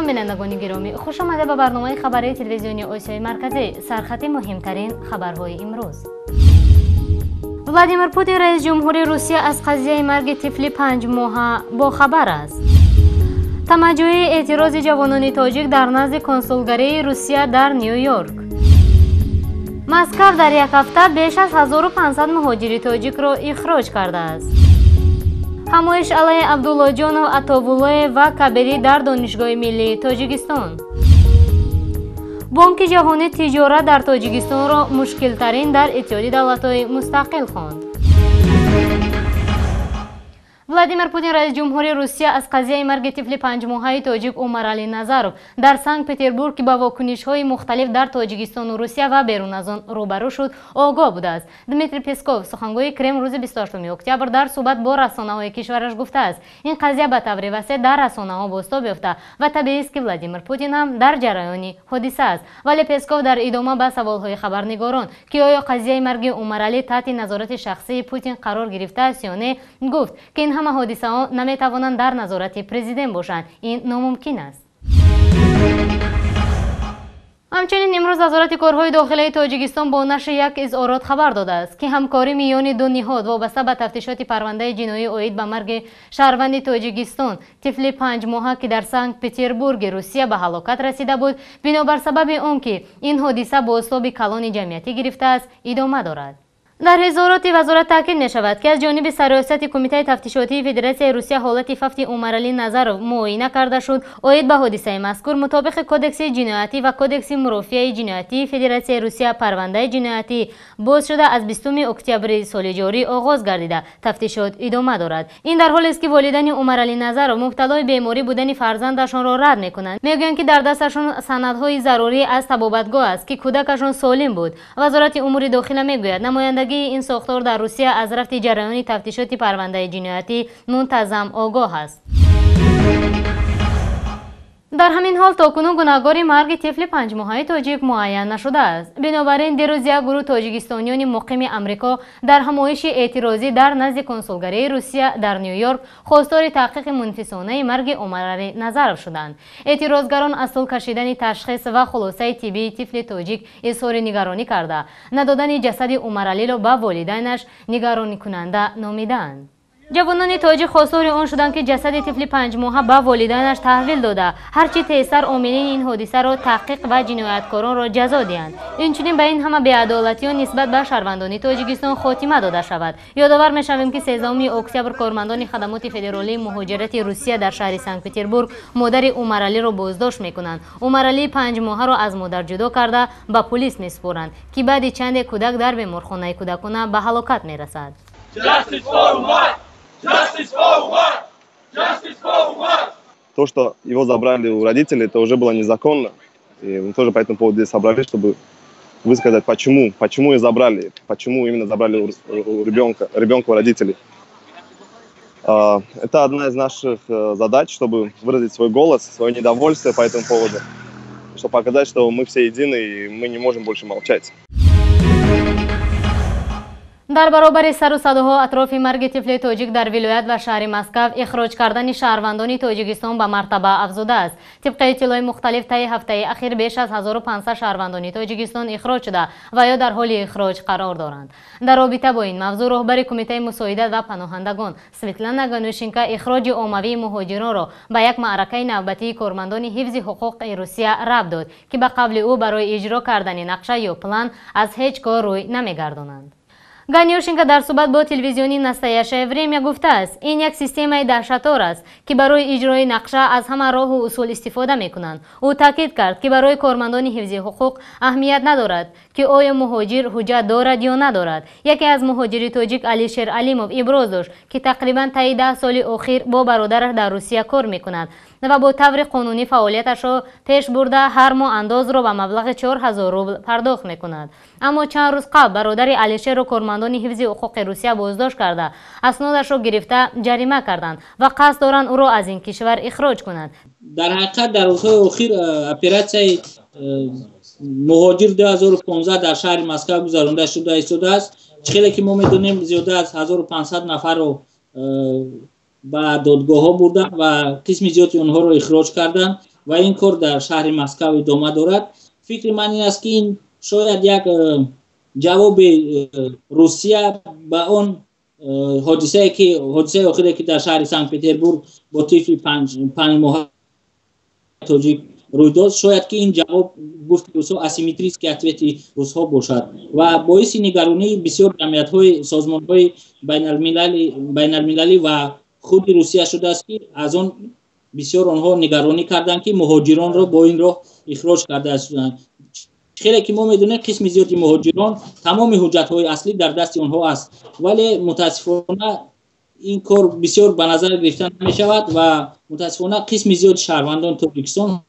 سلام بینندگان گرامی، خوش آمده به برنامه خبری تلویزیونی آسیای مرکزی. سرخط مهمترین خبرهای امروز. ولادیمیر پوتین رئیس جمهوری روسیه از قضیه مرگ طفل 5 ماهه با خبر است. تمجوی اعتراض جوانان تاجیک در نزد کنسولگری روسیه در نیویورک. مسکو در یک هفته بیش از 1500 مهاجر تاجیک را اخراج کرده است. همایش علیه عبدالله جان و عطاالله و کبیری در دانشگاه ملی تاجیکستان. بانک جهانی تجارت در تاجیکستان را مشکل ترین در اتحادیه دولت‌های مستقل خواند. ولادیمیر پوتین رئیس جمهوری روسیه از قضیه مرگ طفل 5 ماهه تاجیک عمر علی نظروف در سنت پترزبورگ که با واکنش‌های مختلف در تاجیکستان و روسیه و بیرون از آن روبرو شد آگاه بوده است. دمیتری پسکوف سخنگوی کرمل روز 28 اکتبر در صحبت با رسانه‌های کشورش گفته است این قضیه به طور وسیع در رسانه‌ها بازتاب یافته و طبیعی است که ولادیمیر پوتین هم در جریان حادثه است. ولی پسکوف در ادامه به سوال‌های خبرنگاران که آیا قضیه مرگ عمر علی تحت نظارت شخصی پوتین قرار گرفته است یا نه گفت که این همه حادثه ها نمیتوانند در نظارت پرزیدنت باشند. این ناممکن است. همچنین امروز وزارت کارهای داخلی تاجیکستان با نشر یک اظهارات خبر داده است که همکاری میان دو نهاد وابسته به تفتیشات پرونده جنایی عاید به مرگ شهروند تاجیکستان طفل 5 ماهه که در سنت پترزبورگ روسیه به هلاکت رسیده بود بنابر سبب آنکه این حادثه با اسباب کلان جمعیتی گرفته است ادامه دارد. در اظهارات وزارت تاکید می شود که از جانب سرریاست کمیته تفتیشاتی فدراسیون روسیه حالت ففت عمر علی نظروف معاینه کرده شد. عاید به حادثه مذکور مطابق کدکس جنایتی و کدکس مرافعه جنایتی فدراسیون روسیه پرونده جنایتی باز شده از 20 اکتبر سال جاری آغاز گردیده تفتیشات ادامه دارد. این در حالی است که والدین عمر علی نظروف مبتلای بیماری بودن فرزندشان را رد میکنند. میگویند که در دستشان سندهای ضروری از طبابتگاه است که کودکشان سالم بود. وزارت امور داخله میگوید نماینده این ساختار در روسیه از رفت جریان تفتیشات پرونده جنایتی منتظم آگاه است. در همین حال تاکنون گناهکار مرگ طفل 5 ماهه تاجیک معین نشده است. بنابراین دیروز یک گروه تاجیکستانیان مقیم امریکا در همایش اعتراضی در نزد کنسولگری روسیه در نیویورک خواستار تحقیق منصفانه مرگ عمر علی نظروف شدند. اعتراضگران اصل کشیدن تشخیص و خلاصه طبی طفل تاجیک اظهار نگرانی کرده ندادن جسد عمر علی را به والدینش نگرانی کننده نامیدند. جوانان تاجیک خواستار آن شدند که جسد طفل 5 ماهه به والدینش تحویل داده هرچی تیزتر عاملین این حادثه را تحقیق و جنایتکاران را جزا دهند. اینچنین به این همه بی‌عدالتی‌ها نسبت به شهروندان تاجیکستان خاتمه داده شود. یادآور می‌شویم که 13 اکتبر کارمندان خدمات فدرالی مهاجرت روسیه در شهر سنت پترزبورگ مادر عمر علی را بازداشت می‌کنند. عمر علی 5 ماهه را از مادر جدا کرده به پلیس می‌سپارند که بعد چند کودک در بیمارخانه کودکانه به هلاکت می‌رسد. То, что его забрали у родителей, это уже было незаконно. И мы тоже по этому поводу здесь собрались, чтобы высказать, почему ее забрали, почему именно забрали у ребенка у родителей. Это одна из наших задач, чтобы выразить свой голос, свое недовольство по этому поводу, чтобы показать, что мы все едины и мы не можем больше молчать. در برابر سر و صداها اطراف مرگ طفل تاجیک در ولایت و شهر مسکو اخراج کردن شهروندان تاجیکستان به مرتبه افزوده است. طبق اطلاع مختلف طی هفته اخیر بیش از 1500 شهروندان تاجیکستان اخراج شده و یا در حال اخراج قرار دارند. در رابطه با این موضوع رهبر کمیته مساعدت و پناهندگان سویتلانا گانوشینکا اخراج عمومی مهاجران را به یک معرکه نوبتی کارمندان حفظ حقوق روسیه ربط داد که به قبل او برای اجرا کردن نقشه یا پلان از هیچ کار روی نمیگردانند. گانیوشینکا در صحبت با تلویزیونی نستایشه وریمیا گفته است این یک سیستم دهشت‌آور است که برای اجرای نقشه از همه راه و اصول استفاده می‌کنند. او تاکید کرد که برای کارمندان حفظ حقوق اهمیت ندارد که آیا مهاجر حجت دارد یا ندارد. یکی از مهاجری تاجیک علیشیر علیموف ابراز داشت که تقریبا طی 10 سال اخیر با برادرش در روسیه کار می‌کند و با طور قانونی فعالیتش را پیش برده هر ماه انداز را به مبلغ 4000 روبل پرداخت می‌کند. اما چند روز قبل برادر علیشیر را کارمندان حفظ حقوق روسیه بازداشت کرده اسنادش را گرفته جریمه کردند و قصد دارند او را از این کشور اخراج کنند. در حقیقت در روزهای اخیر اپراسیون مهاجر 2015 در شهر مسکو گذرانده شده است. چیزی که ما می‌دونیم زیاده از 1500 نفر رو به دادگاه ها بردن و قسم زیادی اونها رو اخراج کردن و این کار در شهر مسکو ادامه دارد. فکر من این است که این شاید یک جواب روسیه به آن حادثه اخیری که در شهر سنت پترزبورگ با طیف 5 ماه تاجیک روی داد، شاید که این جواب گفت روس‌ها اسیمتری است که اطویت روس‌ها باشد و باعث نگرانی بسیار جمعیت‌های سازمان‌های بین‌المللی و خود روسیه شده است که از آن بسیار آنها نگرانی کردند که مهاجران را با این راه اخراج کرده هستند. خیلی که ما میدونیم قسم زیادی مهاجران تمام حجت‌های اصلی در دست آنها است، ولی متاسفانه این کار بسیار به نظر گرفته نمی‌شود و متاسفانه قسم زیاد شهروندان تاجیکستان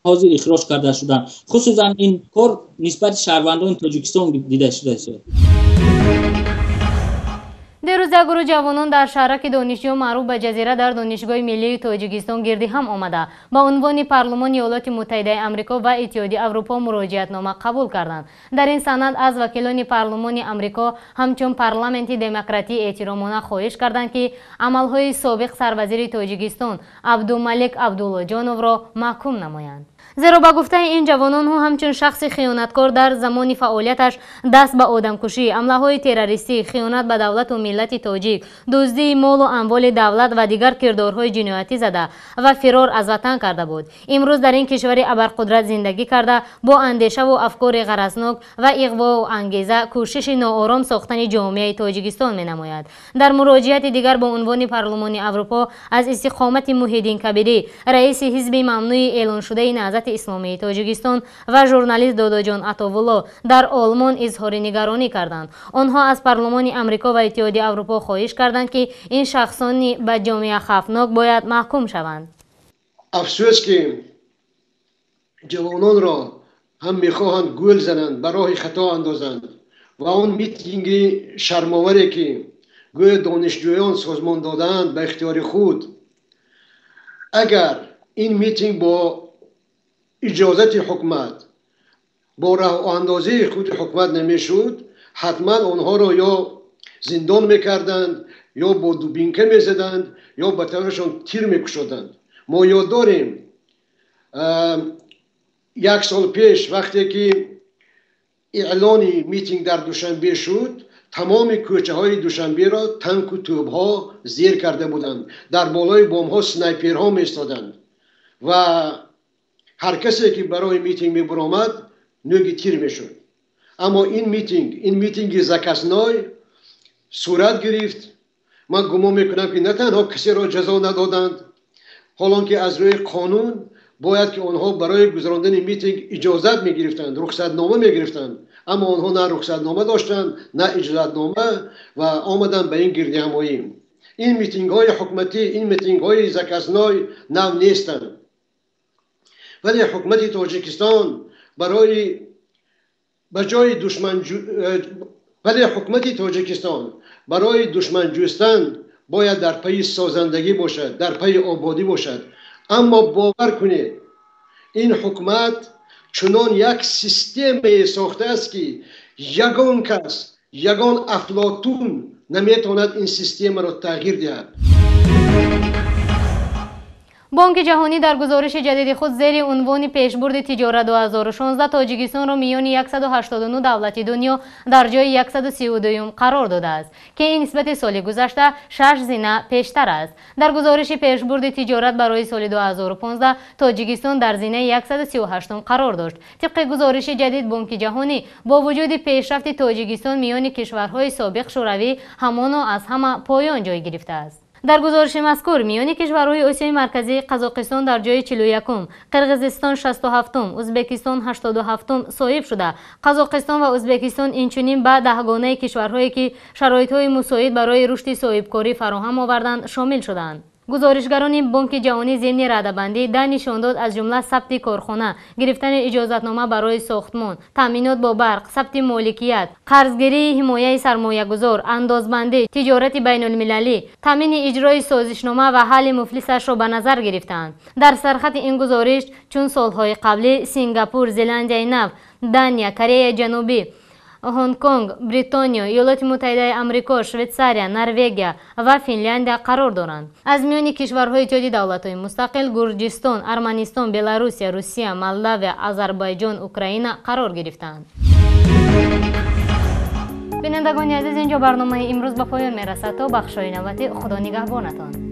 حاضر اخراج کرده شدند. خصوصا این کار نسبت شهروندان تاجیکستان دیده شده است. دیروز یک گروه جوانان در شهرک دانشجو معروف به جزیره در دانشگاه ملی تاجیکستان گردی هم آمده با عنوان پارلمان ایالات متحده آمریکا و اتحادیه اروپا مراجعتنامه قبول کردند. در این سند از وکیلان پارلمان آمریکا همچون پارلمانت دموکراتی احترامانه خواهش کردند که عملهای سابق سروزیر تاجیکستان عبدالملک عبداللهجانوف را محکوم نمایند. زیرا با گفته این جوانان همچون شخص خیانتکار در زمان فعالیتش دست به آدمکشی، حمله‌های تروریستی، خیانت به دولت و ملت تاجیک، دزدی مال و اموال دولت و دیگر کردارهای جنایتی زده و فرار از وطن کرده بود. امروز در این کشور ابرقدرت زندگی کرده با اندیشه و افکار غرضناک و اغوا و انگیزه کوشش ناآرام ساختن جامعه تاجیکستان می‌نماید. در مراجعت دیگر با عنوان پارلمان اروپا از استقامت محیدین کبیری، رئیس حزب ممنوع اعلان شده نهضت اسلامی تاجیکستان و ژورنالیست داداجان عطاوالله در آلمان اظهار نگرانی کردند. آنها از پارلمان آمریکا و اتحادیه اروپا خواهش کردند که این شخصان به جامعه خطرناک باید محکوم شوند. افسوس که جوانان را هم میخواهند گول زنند، به راه خطا اندازند و آن میتینگ شرم‌آوری که گویا دانشجویان سازمان دادند به اختیار خود، اگر این میتینگ با اجازت حکومت با راه اندازی خود حکومت نمیشد، حتما آنها را یا زندان میکردند یا با دوبینکه میزدند یا به طورشان تیر میکشودند. ما یاد داریم یک سال پیش وقتی که اعلان میتینگ در دوشنبه شد، تمام کوچه های دوشنبه را تانک و توپ ها زیر کرده بودند، در بالای بام ها سنایپر ها میستادند و هر کسی که برای میتینگ می برآمد نوگی تیر میشد. اما این میتینگ زکسنای صورت گرفت. من گمان میکنم که نه تنها کسی را جزا ندادند، حالان که از روی قانون باید که آنها برای گذراندن میتینگ اجازت میگرفتند، رخصتنامه میگرفتند، اما آنها نه رخصتنامه داشتند نه اجازتنامه و آمدند به این گردی همایی. این میتینگ های حکومتی، این میتینگ های زکسنای نو نیستند، ولی حکومت تاجیکستان برای دشمن جوستن باید در پی سازندگی باشد، در پی آبادی باشد. اما باور کنید این حکومت چنان یک سیستم ساخته است که یگان کس، یگان افلاطون نمیتواند این سیستم را تغییر دهد. بانک جهانی در گزارش جدید خود زیر عنوان پیشبرد تجارت 2016 تاجیکستان را میان 189 دولت دنیا در جای 132 قرار داده است که این نسبت سال گذشته 6 زینه پیشتر است. در گزارش پیشبرد تجارت برای سال 2015 تاجیکستان در زینه 138 قرار داشت. طبق گزارش جدید بانک جهانی با وجود پیشرفت تاجیکستان میان کشورهای سابق شوروی همانا از همه پایان جای گرفته است. در گزارش مذکور میان کشورهای آسیای مرکزی قزاقستان در جای 41، قرقیزستان 67، ازبکستان 87 صاحب شده. قزاقستان و ازبکستان اینچنین به دهگانه کشورهایی که شرایط‌های مساعد برای رشد صاحبکاری فراهم آوردند شامل شدند. گزارشگران بانک جهانی ضمن رده‌بندی ده نشان داد از جمله ثبت کارخانه، گرفتن اجازتنامه برای ساختمان، تامینات با برق، ثبت مالکیت، قرضگیری، حمایت سرمایه‌گذار، اندازبندی، تجارت بین‌المللی، تامین اجرای سازشنامه و حل مفلسش را به نظر گرفتند. در سرخط این گزارش چون سالهای قبلی سنگاپور، زلندیای نو، دانیا، کره جنوبی، هنگ کنگ، بریتانیا، ایالات متحده آمریکا، شویتزاریا، نروژ و فنلاندیا قرار دارند. از میان کشورهای جدی دولت‌های مستقل گرجستان، ارمنستان، بلاروس، روسیه، مولداوی، آذربایجان، اوکراین قرار گرفتند. بینندگان عزیز، اینجا برنامه امروز به پایان میرسد. تا بخشای نوبتی خدا نگهبانتان.